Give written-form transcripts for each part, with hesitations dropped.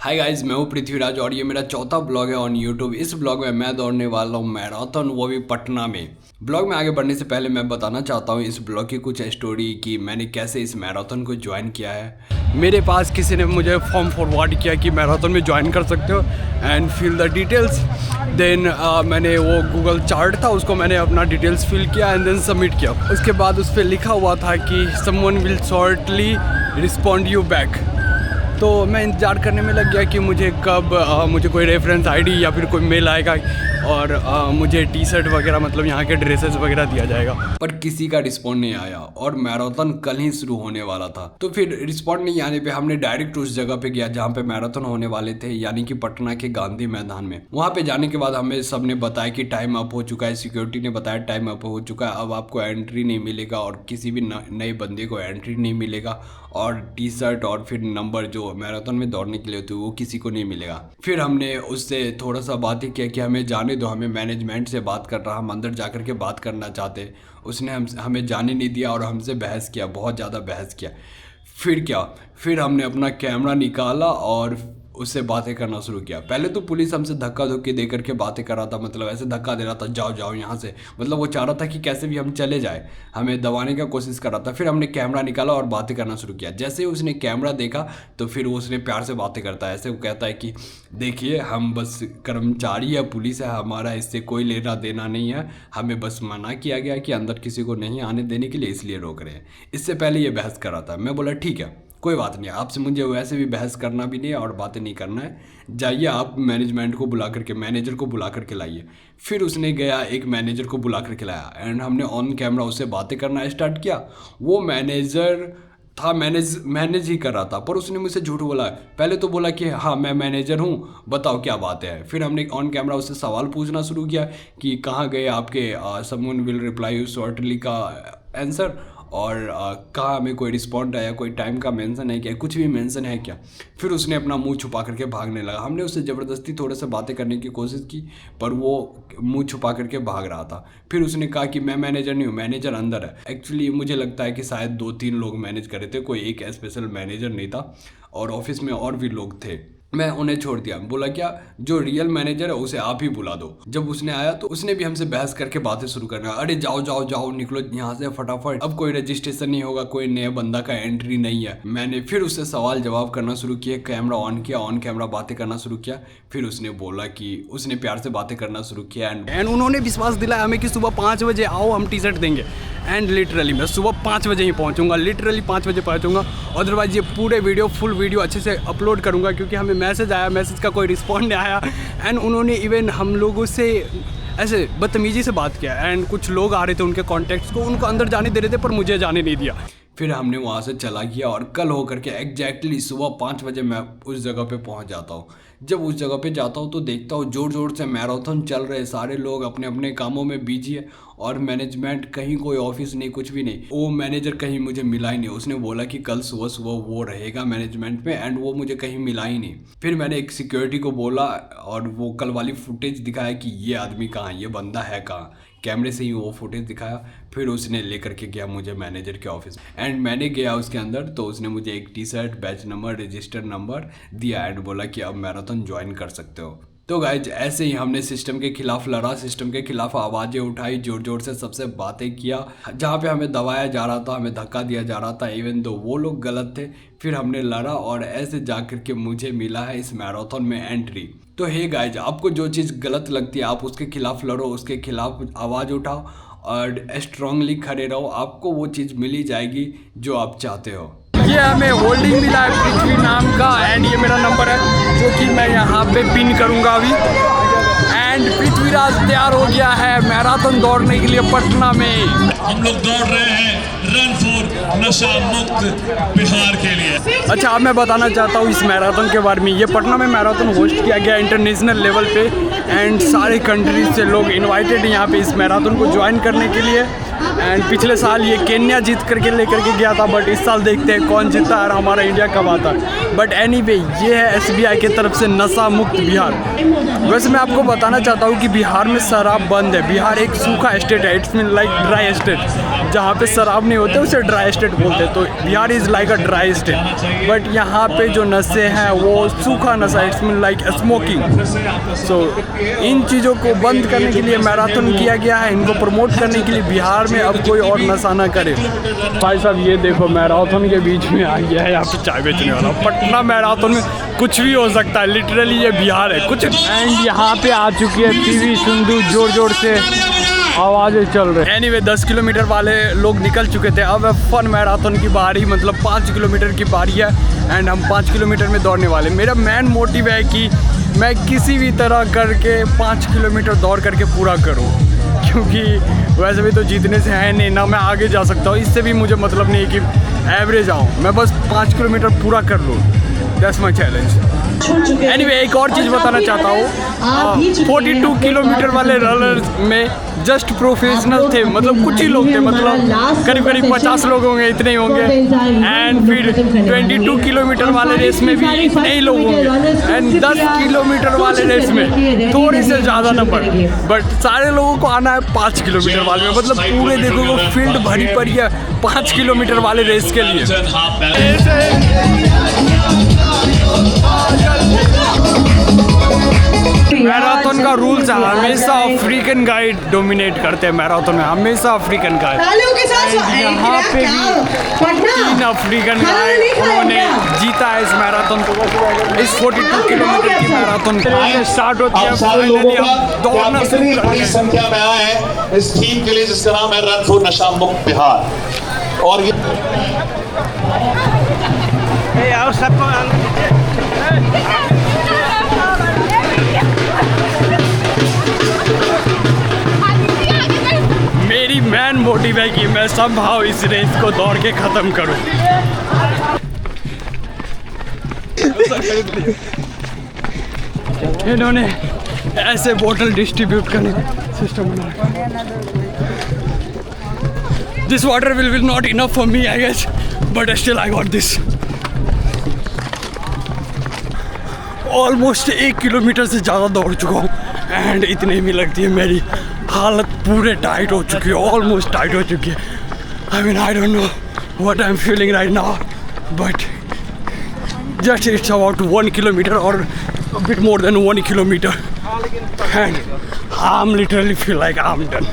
Hi guys, मैं हूँ पृथ्वीराज और ये मेरा चौथा ब्लॉग है ऑन यूट्यूब। इस ब्लॉग में मैं दौड़ने वाला हूँ मैराथन, वो भी पटना में। ब्लॉग में आगे बढ़ने से पहले मैं बताना चाहता हूँ इस ब्लॉग की कुछ स्टोरी कि मैंने कैसे इस मैराथन को ज्वाइन किया है। मेरे पास किसी ने मुझे फॉर्म फॉरवर्ड किया कि मैराथन में ज्वाइन कर सकते हो and fill the details. Then मैंने वो गूगल चार्ट था, उसको मैंने अपना डिटेल्स फिल किया एंड देन सबमिट किया। उसके बाद उस पर लिखा हुआ था कि someone will shortly respond you back. तो मैं इंतज़ार करने में लग गया कि मुझे कब मुझे कोई रेफरेंस आईडी या फिर कोई मेल आएगा और मुझे टी शर्ट वगैरह मतलब यहाँ के ड्रेसेस वगैरह दिया जाएगा। पर किसी का रिस्पॉन्ड नहीं आया और मैराथन कल ही शुरू होने वाला था। तो फिर रिस्पॉन्ड नहीं आने पे हमने डायरेक्ट उस जगह पे गया जहाँ पे मैराथन होने वाले थे, यानी कि पटना के गांधी मैदान में। वहाँ पे जाने के बाद हमें सबने बताया कि टाइम अप हो चुका है, सिक्योरिटी ने बताया टाइम अप हो चुका है, अब आपको एंट्री नहीं मिलेगा और किसी भी नए बंदे को एंट्री नहीं मिलेगा और टी शर्ट और फिर नंबर जो मैराथन में दौड़ने के लिए होती है वो किसी को नहीं मिलेगा। फिर हमने उससे थोड़ा सा बातें किया कि हमें जाने दो, हमें मैनेजमेंट से बात कर रहा, हम अंदर जाकर के बात करना चाहते। उसने हमें जाने नहीं दिया और हमसे बहस किया, बहुत ज़्यादा बहस किया। फिर हमने अपना कैमरा निकाला और उससे बातें करना शुरू किया। पहले तो पुलिस हमसे धक्का धुक्की दे करके बातें कर रहा था, मतलब ऐसे धक्का दे रहा था, जाओ जाओ यहाँ से, मतलब वो चाह रहा था कि कैसे भी हम चले जाए, हमें दबाने का कोशिश कर रहा था। फिर हमने कैमरा निकाला और बातें करना शुरू किया। जैसे ही उसने कैमरा देखा तो फिर उसने प्यार से बातें करता है, ऐसे वो कहता है कि देखिए हम बस कर्मचारी है, पुलिस है, हमारा इससे कोई लेना देना नहीं है, हमें बस मना किया गया कि अंदर किसी को नहीं आने देने के लिए, इसलिए रोक रहे हैं। इससे पहले ये बहस कर रहा था। मैं बोला ठीक है, कोई बात नहीं, आपसे मुझे वैसे भी बहस करना भी नहीं है और बातें नहीं करना है, जाइए आप मैनेजमेंट को बुला करके, मैनेजर को बुला करके लाइए। फिर उसने गया, एक मैनेजर को बुला करके लाया एंड हमने ऑन कैमरा उससे बातें करना स्टार्ट किया। वो मैनेजर था, मैनेज ही कर रहा था, पर उसने मुझसे झूठ बोला। पहले तो बोला कि हाँ मैं मैनेजर हूँ, बताओ क्या बात है। फिर हमने ऑन कैमरा उससे सवाल पूछना शुरू किया कि कहाँ गए आपके someone will reply you shortly का आंसर, और कहाँ हमें कोई रिस्पॉन्ड आया, कोई टाइम का मेंशन है क्या, कुछ भी मेंशन है क्या। फिर उसने अपना मुंह छुपा करके भागने लगा। हमने उससे ज़बरदस्ती थोड़ा सा बातें करने की कोशिश की पर वो मुंह छुपा करके भाग रहा था। फिर उसने कहा कि मैं मैनेजर नहीं हूँ, मैनेजर अंदर है। एक्चुअली मुझे लगता है कि शायद 2-3 लोग मैनेज कर रहे थे, कोई एक स्पेशल मैनेजर नहीं था और ऑफिस में और भी लोग थे। मैं उन्हें छोड़ दिया, बोला क्या जो रियल मैनेजर है उसे आप ही बुला दो। जब उसने आया तो उसने भी हमसे बहस करके बातें शुरू करना, अरे जाओ जाओ जाओ निकलो यहाँ से फटाफट, अब कोई रजिस्ट्रेशन नहीं होगा, कोई नया बंदा का एंट्री नहीं है। मैंने फिर उससे सवाल जवाब करना शुरू किया, कैमरा ऑन किया, ऑन कैमरा बातें करना शुरू किया। फिर उसने बोला कि उसने प्यार से बातें करना शुरू किया एंड उन्होंने विश्वास दिलाया हमें कि सुबह 5 बजे आओ, हम टी शर्ट देंगे। एंड लिटरली मैं सुबह 5 बजे ही पहुँचूंगा, लिटरली 5 बजे पहुँचूंगा। अदरवाइज ये पूरे वीडियो फुल वीडियो अच्छे से अपलोड करूँगा, क्योंकि हमें मैसेज आया, मैसेज का कोई रिस्पॉन्ड नहीं आया एंड उन्होंने इवन हम लोगों से ऐसे बदतमीजी से बात किया एंड कुछ लोग आ रहे थे उनके कॉन्टैक्ट्स को, उनको अंदर जाने दे रहे थे पर मुझे जाने नहीं दिया। फिर हमने वहाँ से चला गया और कल होकर के एग्जैक्टली सुबह 5 बजे मैं उस जगह पे पहुँच जाता हूँ। जब उस जगह पे जाता हूँ तो देखता हूँ ज़ोर ज़ोर से मैराथन चल रहे, सारे लोग अपने अपने कामों में बिजी है और मैनेजमेंट कहीं, कोई ऑफिस नहीं, कुछ भी नहीं। वो मैनेजर कहीं मुझे मिला ही नहीं। उसने बोला कि कल सुबह सुबह वो रहेगा मैनेजमेंट में एंड वो मुझे कहीं मिला ही नहीं। फिर मैंने एक सिक्योरिटी को बोला और वो कल वाली फुटेज दिखाया कि ये आदमी कहाँ, ये बंदा है कहाँ, कैमरे से ही वो फुटेज दिखाया। फिर उसने लेकर के गया मुझे मैनेजर के ऑफिस एंड मैंने गया उसके अंदर तो उसने मुझे एक T shirt, batch number, register number दिया एंड बोला कि अब मैराथन ज्वाइन कर सकते हो। तो गाइज ऐसे ही हमने सिस्टम के खिलाफ लड़ा, सिस्टम के खिलाफ आवाज़ें उठाई, जोर जोर से सबसे बातें किया। जहाँ पे हमें दबाया जा रहा था, हमें धक्का दिया जा रहा था, इवन दो वो लोग गलत थे, फिर हमने लड़ा और ऐसे जा कर के मुझे मिला है इस मैराथन में एंट्री। तो हे गाइज, आपको जो चीज़ गलत लगती है आप उसके खिलाफ लड़ो, उसके खिलाफ आवाज़ उठाओ और स्ट्रांगली खड़े रहो, आपको वो चीज़ मिली जाएगी जो आप चाहते हो। ये हमें होल्डिंग मिला है पृथ्वी नाम का एंड ये मेरा नंबर है जो कि मैं यहाँ पे पिन करूँगा अभी। एंड पृथ्वीराज तैयार हो गया है मैराथन दौड़ने के लिए पटना में। हम लोग दौड़ रहे हैं रन फॉर नशा मुक्त बिहार के लिए। अच्छा, अब मैं बताना चाहता हूँ इस मैराथन के बारे में। ये पटना में मैराथन होस्ट किया गया इंटरनेशनल लेवल पे एंड सारे कंट्रीज से लोग इनवाइटेड यहाँ पे इस मैराथन को ज्वाइन करने के लिए एंड पिछले साल ये केन्या जीत करके लेकर के गया था, बट इस साल देखते हैं कौन जीतता है और हमारा इंडिया कब आता है। बट एनीवे ये है SBI की तरफ से नशा मुक्त बिहार। वैसे मैं आपको बताना चाहता हूँ कि बिहार में शराब बंद है। बिहार एक सूखा स्टेट है, it's mean like dry state. जहाँ पे शराब नहीं होते उसे ड्राई स्टेट बोलते हैं, तो Bihar is like a dry state. But यहाँ पे जो नशे हैं वो सूखा नशा, इट्स मीन लाइक स्मोकिंग। सो इन चीज़ों को बंद करने के लिए मैराथन किया गया है, इनको प्रमोट करने के लिए बिहार में अब कोई और नशा ना करे। भाई साहब ये देखो मैराथन के बीच में आ गया है यहाँ पे चाय बेचने वाला। पटना मैराथन में कुछ भी हो सकता है, लिटरली ये बिहार है कुछ। एंड यहाँ पे आ चुकी है PV सिंधु, जोर जोर से आवाज़ें चल रही है। एनीवे 10 किलोमीटर वाले लोग निकल चुके थे, अब फन मैराथन की बारी, मतलब 5 किलोमीटर की बारी है एंड हम 5 किलोमीटर में दौड़ने वाले। मेरा मेन मोटिव है कि मैं किसी भी तरह करके 5 किलोमीटर दौड़ करके पूरा करूं, क्योंकि वैसे भी तो जीतने से है नहीं ना, मैं आगे जा सकता हूँ। इससे भी मुझे मतलब नहीं है कि एवरेज आऊँ, मैं बस 5 किलोमीटर पूरा कर लूँ। That's my challenge. एनीवे एक और चीज़ बताना चाहता हूँ, 42 किलोमीटर वाले रनर्स में जस्ट प्रोफेशनल थे, मतलब कुछ ही लोग थे, मतलब करीब करीब 50 लोग होंगे, इतने ही होंगे। एंड फिर 22 किलोमीटर वाले रेस में भी इतने ही लोग होंगे, एंड 10 किलोमीटर वाले रेस में थोड़ी से ज़्यादा नंबर। बट सारे लोगों को आना है 5 किलोमीटर वाले में, मतलब पूरे देखो वो फील्ड भरी पड़ी है 5 किलोमीटर वाले रेस के लिए। मैराथन का रूल्स है, हमेशा अफ्रीकन गाइड डोमिनेट करते हैं मैराथन में, हमेशा अफ्रीकन गाइड। यहाँ पे भी 3 अफ्रीकन गाइड उन्होंने जीता है इस मैराथन को। इस 42 किलोमीटर की मैराथन स्टार्ट होती है, फाइनली हम दौड़ना शुरू करते हैं। संख्या में आए हैं इस टीम के लिए जिसका नाम है रन फॉर नशा मुक्त बिहार। और ये मेरी मेन मोटिव है कि मैं संभव इस रेस को दौड़ के खत्म करूं। इन्होंने ऐसे बोतल डिस्ट्रीब्यूट करने का सिस्टम बनाया। This water will not enough for me I guess, but still I got this. Almost 1 kilometre से ज़्यादा दौड़ चुका हूँ एंड इतने में लगती है मेरी हालत पूरे टाइट हो चुकी है, ऑलमोस्ट टाइट हो चुकी है। I mean I don't know what I am feeling right now, but just it's about 1 kilometre और bit more than 1 kilometre and I am literally feel like I am done.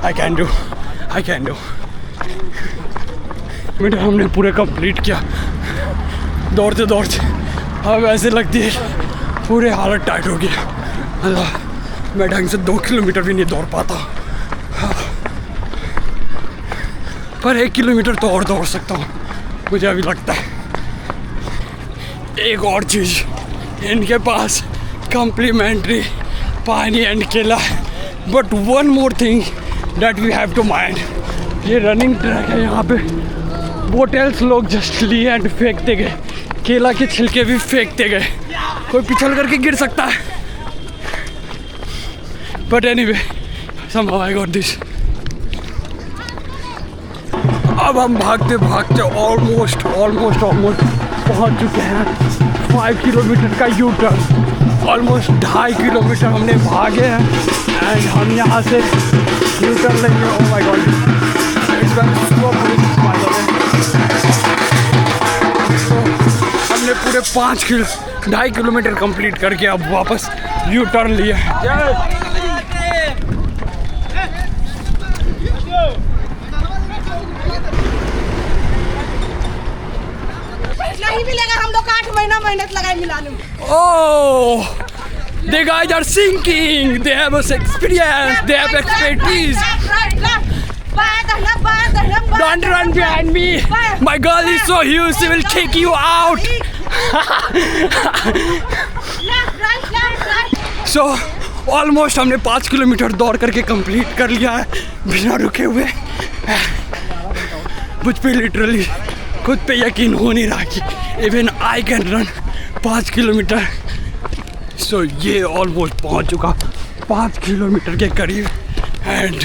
I can do. Metre हमने पूरे complete किया दौड़ते दौड़ते। अब ऐसे लगती है पूरे हालत टाइट हो गई, मैं ढंग से 2 किलोमीटर भी नहीं दौड़ पाता, पर 1 किलोमीटर तो और दौड़ सकता हूँ मुझे अभी लगता है। एक और चीज़, इनके पास कम्प्लीमेंट्री पानी एंड केला है, but one more thing that we have to mind, ये रनिंग ट्रैक है, यहाँ पे बोटल्स लोग जस्ट लिए एंड फेंकते गए, केला के छिलके भी फेंकते गए, कोई पिछल करके गिर सकता है। But anyway somehow I got this। अब हम भागते भागते ऑलमोस्ट पहुंच चुके हैं 5 किलोमीटर का यू टर्न। ऑलमोस्ट 2.5 किलोमीटर हमने भागे हैं एंड हम यहाँ से यू टर्न लेंगे। ओह माय गॉड, हमने पूरे 2.5 किलोमीटर कंप्लीट करके अब वापस यू टर्न लिया। नहीं मिलेगा, हम लोग 8 महीना मेहनत लगाए मिलाने में। Oh, the guys are sinking. They have experience. They have expertise. Don't run behind me. My girl is so huge. She will kick you out. So, almost हमने 5 किलोमीटर दौड़ करके कंप्लीट कर लिया है बिना रुके हुए। मुझ पे लिटरली खुद पे यकीन हो नहीं रहा कि even I can run 5 kilometre. So ये ऑलमोस्ट पहुंच चुका 5 किलोमीटर के करीब and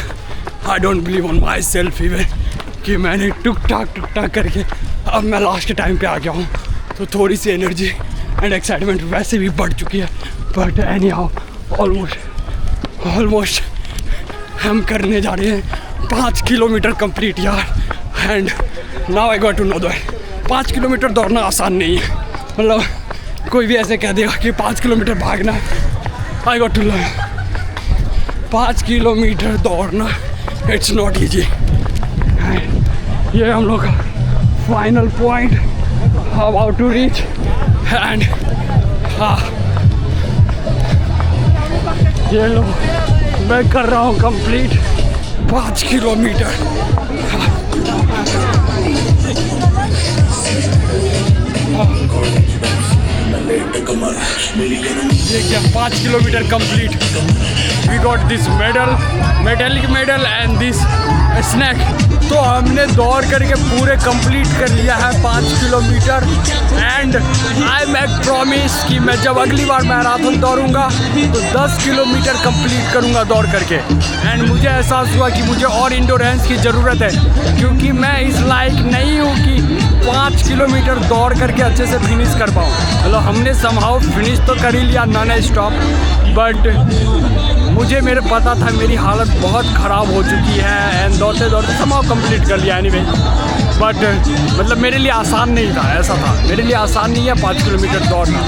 I don't believe on my self even कि मैंने टुक टाक करके अब मैं लास्ट टाइम पे आ गया हूँ। तो थोड़ी सी एनर्जी एंड एक्साइटमेंट वैसे भी बढ़ चुकी है, बट एनी हाउ ऑलमोस्ट हम करने जा रहे हैं 5 किलोमीटर कंप्लीट यार। And now I got to know that 5 kilometre दौड़ना आसान नहीं है। मतलब कोई भी ऐसे कह देगा कि 5 किलोमीटर भागना है, I got to learn 5 kilometre दौड़ना इट्स नॉट ईजी। ये हम लोग का final point about to reach and ये लो मैं कर रहा हूँ कंप्लीट 5 किलोमीटर। ये क्या 5 kilometre complete. We got this मेडलिक मेडल एंड दिस स्नैक। तो हमने दौड़ करके पूरे कंप्लीट कर लिया है 5 kilometre and I make promise कि मैं जब अगली बार मैराथन दौड़ूंगा तो 10 किलोमीटर कंप्लीट करूंगा दौड़ करके। एंड मुझे एहसास हुआ कि मुझे और इंडोरेंस की ज़रूरत है, क्योंकि मैं इस लायक नहीं हूँ कि 5 किलोमीटर दौड़ करके अच्छे से फिनिश कर पाऊँ। मतलब हमने समहाउ फिनिश तो कर ही लिया नॉन स्टॉप, बट मुझे मेरे पता था मेरी हालत बहुत ख़राब हो चुकी है एंड दौड़ते दौड़ते समहाउ कंप्लीट कर लिया एनीवे। बट मतलब मेरे लिए आसान नहीं था, ऐसा था मेरे लिए आसान नहीं है 5 किलोमीटर दौड़ना।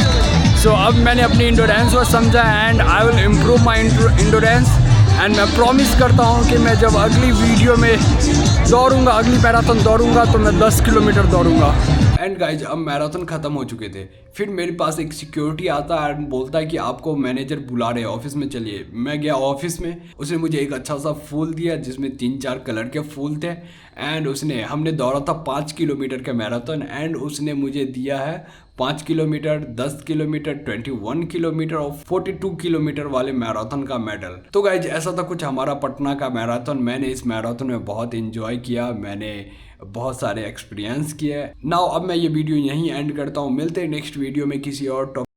सो अब मैंने अपनी इंडोरेंस को समझा and I will improve my endurance and मैं प्रॉमिस करता हूँ कि मैं जब अगली वीडियो में दौड़ूंगा, अगली मैराथन दौड़ूंगा तो मैं 10 किलोमीटर दौड़ूंगा। एंड गाइज अब मैराथन ख़त्म हो चुके थे, फिर मेरे पास एक सिक्योरिटी आता है एंड बोलता है कि आपको मैनेजर बुला रहे हैं ऑफिस में, चलिए। मैं गया ऑफिस में, उसने मुझे एक अच्छा सा फूल दिया जिसमें 3-4 कलर के फूल थे एंड हमने दौड़ा था 5 किलोमीटर का मैराथन एंड उसने मुझे दिया है 5 किलोमीटर, 10 किलोमीटर, 21 किलोमीटर और 42 किलोमीटर वाले मैराथन का मेडल। तो गाइज ऐसा था कुछ हमारा पटना का मैराथन। मैंने इस मैराथन में बहुत एंजॉय किया, मैंने बहुत सारे एक्सपीरियंस किए। नाउ अब मैं ये वीडियो यहीं एंड करता हूँ। मिलते हैं नेक्स्ट वीडियो में किसी और टॉपिक